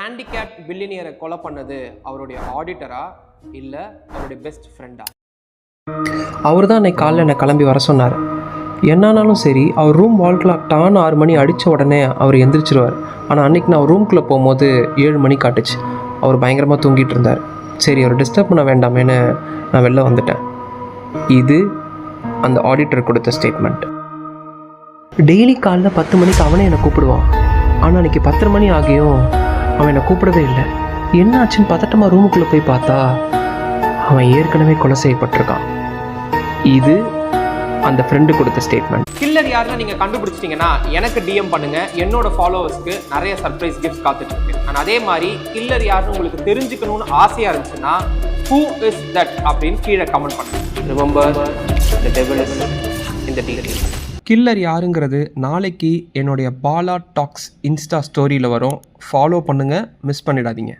Handicap பில்லியனியரை கொலை பண்ணது அவருடைய ஆடிட்டரா இல்லை அவருடைய பெஸ்ட் ஃப்ரெண்டா? அவர் தான் அன்றைக்கி காலையில் என்னை கிளம்பி வர சொன்னார். என்னானாலும் சரி, அவர் ரூம் வால் கிளாக் டான் 6 மணி அடித்த உடனே அவர் எந்திரிச்சிருவார். ஆனால் அன்றைக்கி நான் ரூம்குள்ளே போகும்போது 7 மணி காட்டுச்சு. அவர் பயங்கரமாக தூங்கிட்டு இருந்தார். சரி, அவர் டிஸ்டர்ப் பண்ண வேண்டாமேன்னு நான் வெளில வந்துட்டேன். இது அந்த ஆடிட்டர் கொடுத்த ஸ்டேட்மெண்ட். டெய்லி காலைல 10 மணிக்கு அவனே என்னை கூப்பிடுவான். ஆனால் அன்றைக்கி 10 மணி ஆகியும் அவன் என்னை கூப்பிடவே இல்லை. என்ன ஆச்சுன்னு பதட்டமாக ரூமுக்குள்ளே போய் பார்த்தா அவன் ஏற்கனவே கொலை செய்யப்பட்டிருக்கான். இது அந்த ஃப்ரெண்டு கொடுத்த ஸ்டேட்மெண்ட். கில்லர் யாருன்னு நீங்கள் கண்டுபிடிச்சிட்டிங்கன்னா எனக்கு டிஎம் பண்ணுங்கள். என்னோட ஃபாலோவர்ஸ்க்கு நிறைய சர்ப்ரைஸ் கிஃப்ட்ஸ் காத்துட்ருக்கு. நான் அதே மாதிரி கில்லர் யாருன்னு உங்களுக்கு தெரிஞ்சுக்கணும்னு ஆசையாக இருந்துச்சுன்னா who is that அப்படின்னு கீழே கமெண்ட் பண்ணுங்கள். Remember, the devil is in the detail. Killer யாருங்கிறது நாளைக்கு என்னுடைய பாலா டாக்ஸ் இன்ஸ்டா ஸ்டோரியில் வரும். ஃபாலோ பண்ணுங்கள், மிஸ் பண்ணிடாதீங்க.